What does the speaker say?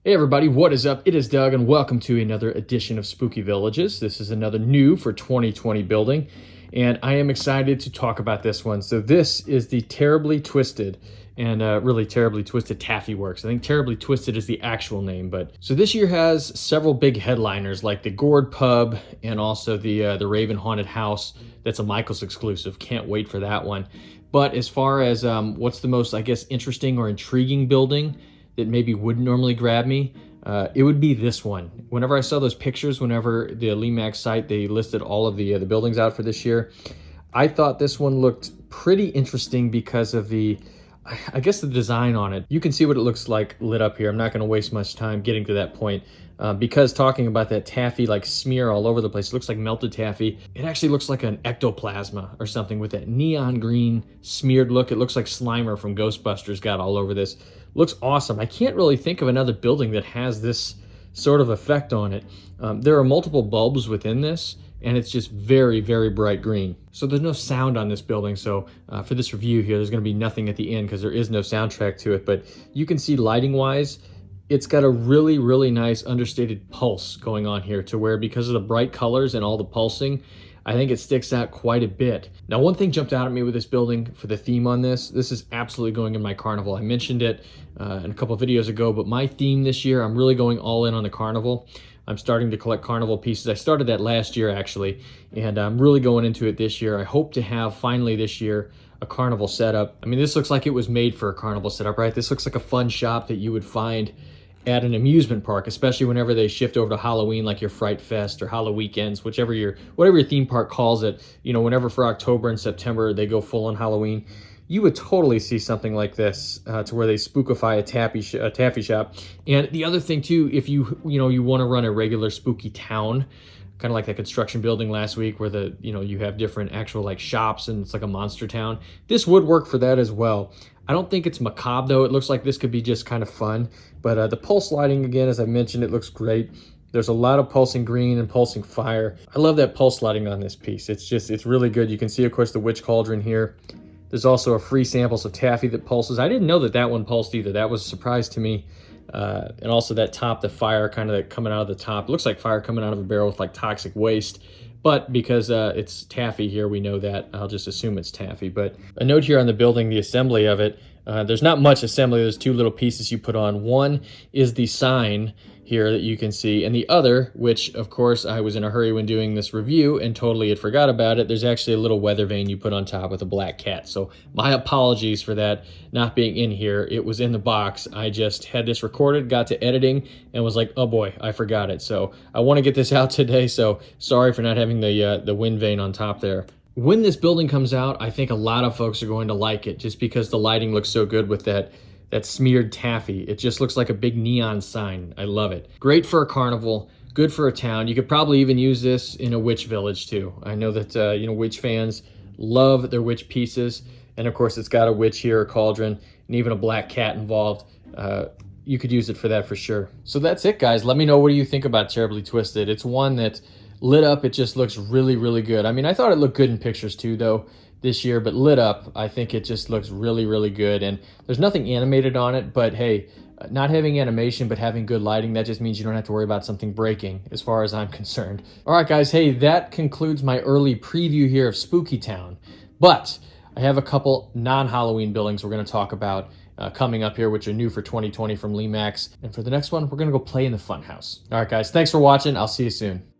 Hey everybody, what is up? It is Doug and welcome to another edition of Spooky Villages. This is another new for 2020 building and I am excited to talk about this one. So this is the Terribly Twisted and really Terribly Twisted Taffy Works. I think Terribly Twisted is the actual name, but so this year has several big headliners like the Gourd Pub and also the Raven Haunted House. That's a Michaels exclusive. Can't wait for that one. But as far as what's the most, I guess, interesting or intriguing building that maybe wouldn't normally grab me, it would be this one. Whenever I saw those pictures, whenever the Lemax site, they listed all of the buildings out for this year, I thought this one looked pretty interesting because of I guess the design on it. You can see what it looks like lit up here. I'm not going to waste much time getting to that point because talking about that taffy like smear all over the place, it looks like melted taffy. It actually looks like an ectoplasma or something with that neon green smeared look. It looks like Slimer from Ghostbusters got all over this. Looks awesome. I can't really think of another building that has this sort of effect on it. There are multiple bulbs within this, and it's just very, very bright green. So there's no sound on this building, so for this review here, there's going to be nothing at the end because there is no soundtrack to it, but you can see lighting-wise, it's got a really, really nice understated pulse going on here to where because of the bright colors and all the pulsing, I think it sticks out quite a bit. Now, one thing jumped out at me with this building for the theme on this. This is absolutely going in my carnival. I mentioned it in a couple of videos ago, but my theme this year, I'm really going all in on the carnival. I'm starting to collect carnival pieces. I started that last year, actually, and I'm really going into it this year. I hope to have, finally this year, a carnival setup. I mean, this looks like it was made for a carnival setup, right? This looks like a fun shop that you would find at an amusement park, especially whenever they shift over to Halloween, like your Fright Fest or Halloween Weekends, whatever your theme park calls it. You know, whenever for October and September they go full on Halloween, you would totally see something like this to where they spookify a taffy shop. And the other thing too, if you want to run a regular spooky town, kind of like that construction building last week where you have different actual like shops and it's like a monster town, this would work for that as well. I don't think it's macabre though. It looks like this could be just kind of fun, but the pulse lighting, again, as I mentioned, it looks great. There's a lot of pulsing green and pulsing fire. I love that pulse lighting on this piece. It's really good. You can see, of course, the witch cauldron here. There's also a free samples of taffy that pulses. I didn't know that one pulsed either. That was a surprise to me. And also that top, the fire kind of coming out of the top. It looks like fire coming out of a barrel with like toxic waste. But because it's taffy here, we know that. I'll just assume it's taffy. But a note here on the building, the assembly of it. There's not much assembly. There's two little pieces you put on. One is the sign here that you can see, and the other, which of course I was in a hurry when doing this review and totally had forgot about it, there's actually a little weather vane you put on top with a black cat. So my apologies for that not being in here. It was in the box. I just had this recorded, got to editing, and was like, oh boy, I forgot it. So I want to get this out today, so sorry for not having the wind vane on top there. When this building comes out, I think a lot of folks are going to like it just because the lighting looks so good with that smeared taffy. It just looks like a big neon sign. I love it. Great for a carnival, good for a town. You could probably even use this in a witch village too. I know that witch fans love their witch pieces, and of course it's got a witch here, a cauldron, and even a black cat involved. You could use it for that for sure. So that's it, guys. Let me know, what do you think about Terribly Twisted? It's one that lit up, it just looks really, really good. I mean, I thought it looked good in pictures too, though, this year, but lit up, I think it just looks really, really good. And there's nothing animated on it, but hey, not having animation but having good lighting, that just means you don't have to worry about something breaking as far as I'm concerned. All right, guys, hey, that concludes my early preview here of Spooky Town, but I have a couple non-Halloween buildings we're going to talk about coming up here, which are new for 2020 from Lemax. And for the next one, we're going to go play in the Funhouse. All right, guys, thanks for watching. I'll see you soon.